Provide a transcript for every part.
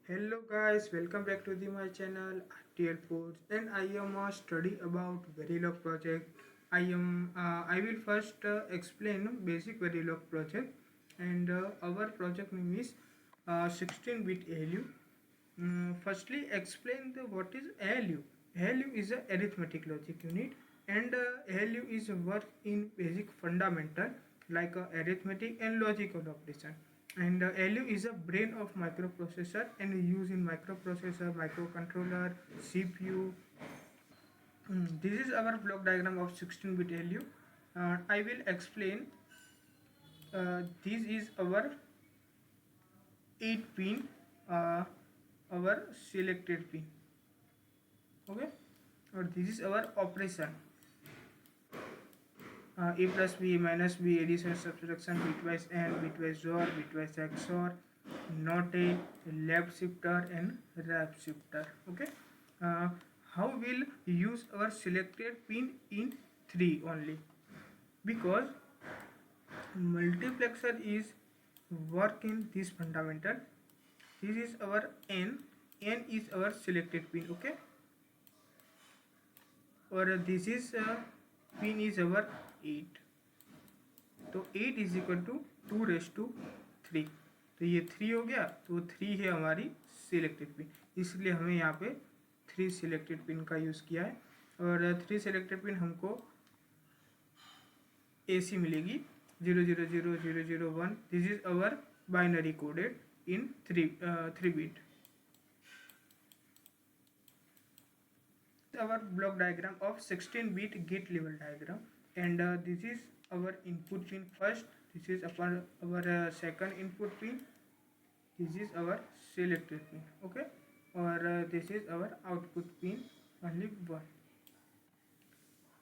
Hello guys, welcome back to my channel RTL Foods, and I am study about Verilog project. I will first explain basic Verilog project, and our project name is 16-bit ALU. Firstly, explain what is ALU. ALU is a arithmetic logic unit, and ALU is work in basic fundamental like arithmetic and logical operation. And ALU is a brain of microprocessor and used in microprocessor, microcontroller, CPU. This is our block diagram of 16-bit ALU. I will explain. This is our 8 pin, our selected pin. Okay, or this is our operation. A plus b minus b, addition, subtraction, bitwise and bitwise or bitwise XOR, not a left shifter and right shifter. Okay, uh, how will use our selected pin in 3 only, because multiplexer is work in this fundamental. This is our n is our selected pin. Okay, or this is pin is our 8, तो 8 is equal to 2 raise to 3, तो ये 3 हो गया, तो 3 है हमारी selected pin, इसलिए हमें यहाँ पे 3 सिलेक्टेड पिन का यूज़ किया है। और 3 सिलेक्टेड पिन हमको AC मिलेगी 000001। This is our binary coded in 3 bit. Our block diagram of 16-bit gate level diagram, and this is our input pin first, this is our second input pin, this is our selected pin. Okay, or this is our output pin, only one,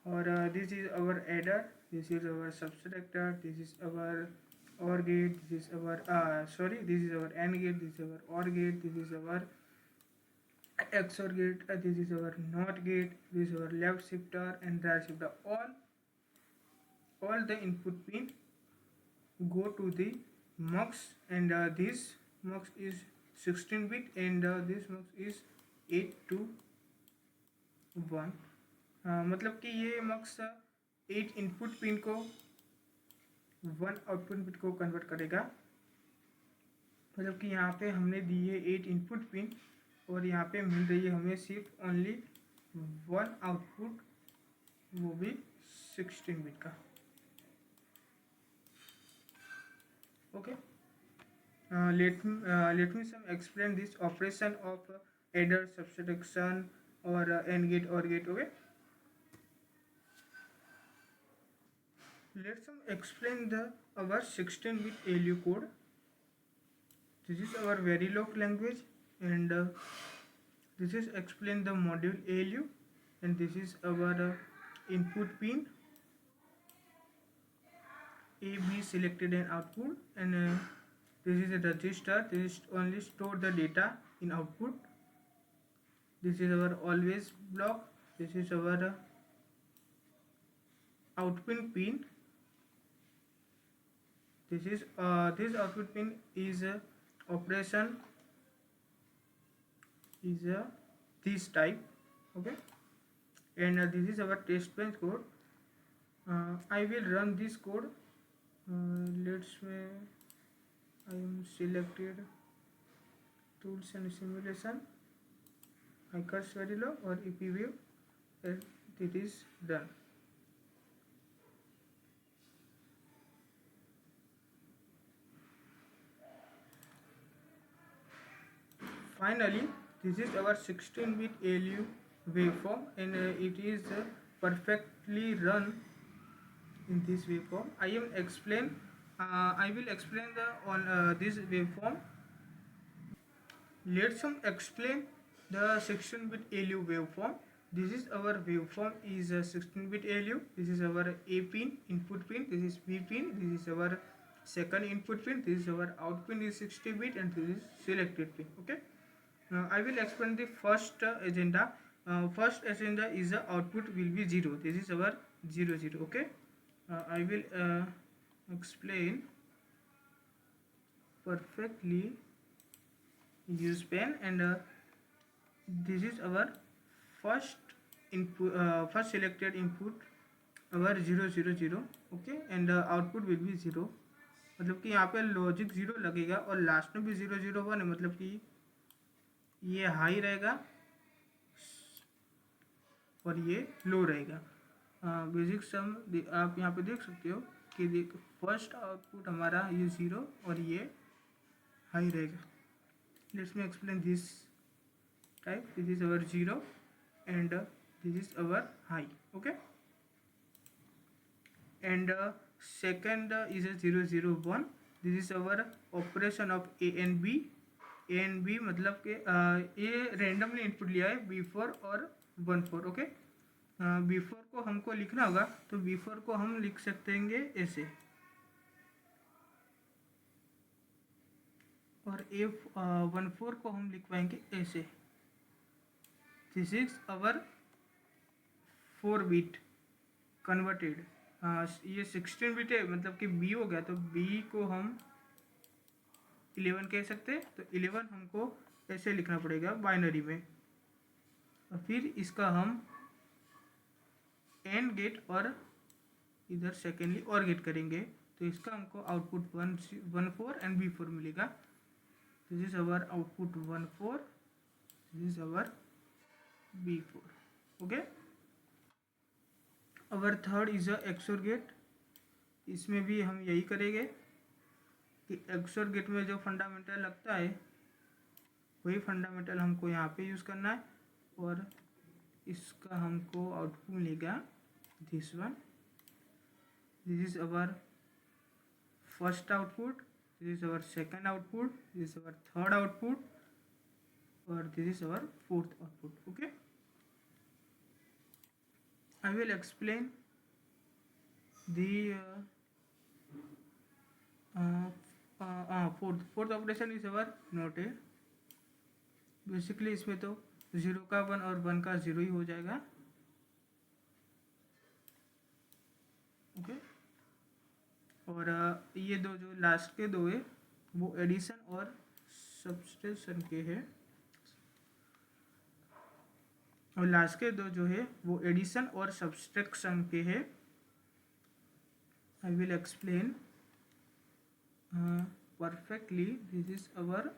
or this is our adder, this is our subtractor, this is our OR gate, this is our this is our AND gate, this is our OR gate, this is our XOR gate, this is our NOT gate, this is our left shifter and right shifter. All the input pin go to the mux, and this mux is 16-bit, and this mux is 8 to 1। मतलब कि ये मक्स 8 input pin को 1 output pin को convert करेगा। मतलब कि यहाँ पे हमने दी है 8 इनपुट पिन, और यहाँ पे मिल रही है हमें सिर्फ ओनली 1 आउटपुट, वो भी 16-बिट का। Okay, let me some explain this operation of adder, subtraction और AND gate OR gate. Okay, let's explain our 16-bit ALU code. This is our Verilog language, and this is explain the module ALU, and this is our input pin A, B selected and output, and this is a register, this is only store the data in output. This is our always block, this is our output pin. This is this output pin is operation is this type. Okay, and this is our test bench code. I will run this code. Let's me I am selected tools and simulation, I curse Verilog or EPView, and it is done. Finally, this is our 16-bit ALU waveform, and it is perfectly run in this waveform. I will explain the on this waveform. Let's explain the 16-bit ALU waveform. This is our waveform is a 16-bit ALU. This is our A pin, input pin, this is B pin, this is our second input pin, this is our out pin is 60-bit, and this is selected pin. Okay, I will explain the first agenda. First agenda is the output will be 0. This is our 0 0. Okay, I will explain perfectly use pen, and this is our first input, first selected input, our 0 0 0. Okay, and output will be 0, मतलब कि यहाँ पे logic 0 लगेगा और last में भी 0 0 1 है, मतलब कि ये हाई रहेगा और ये लो रहेगा। बेसिक सम आप यहाँ पे देख सकते हो कि देख फर्स्ट आउटपुट हमारा ये 0 और ये हाई रहेगा। Let's me explain this type, this is our 0 and this is our high, okay, and second is a 0 0 1, this is our operation of a and b। a and b मतलब कि ये randomly input लिया है b4 और 1 4, okay. b4 को हमको लिखना होगा, तो b4 को हम लिख सकते हैं ऐसे, और a 1 4 को हम लिखवाएंगे ऐसे। This is our 4 bit converted. ये 16 बिट है, मतलब कि b हो गया, तो b को हम 11 कह सकते हैं, तो 11 हमको ऐसे लिखना पड़ेगा बाइनरी में, और फिर इसका हम एंड गेट और इधर सेकेंडली और गेट करेंगे, तो इसका हमको आउटपुट 1 4 एंड b4 मिलेगा। This is our output 1 4, this is our b4, okay. Our third is a XOR gate, इसमें भी हम यही करेंगे कि एक्सोर गेट में जो फंडामेंटल लगता है वही फंडामेंटल हमको यहाँ पे यूज़ करना है, और इसका हमको आउटपुट मिलेगा this one. This is our first output, this is our second output, this is our third output, और this is our fourth output, okay. I will explain the fourth operation is our not a। Basically इसमें तो 0 का 1 और 1 का 0 ही हो जाएगा, okay. और ये दो जो लास्ट के दो है वो एडिशन और सब्सट्रैक्शन के हैं, और लास्ट के दो जो है वो एडिशन और सब्सट्रैक्शन के हैं। I will explain perfectly. This is our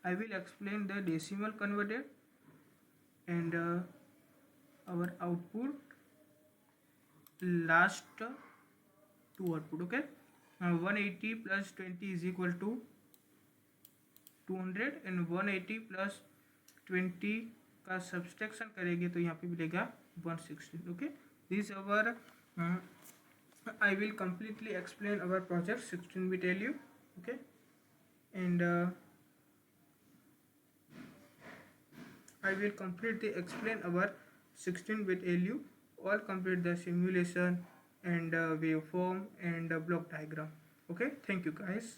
I will explain the decimal converted and our output last two output, okay। 180 plus 20 is equal to 200 and 180 plus 20 का सब्सट्रैक्शन करेंगे तो यहाँ पे मिलेगा 116, okay। This our I will completely explain our project 16-bit LU, okay, and I will completely explain our 16-bit LU, all complete the simulation and waveform and block diagram, okay। Thank you guys.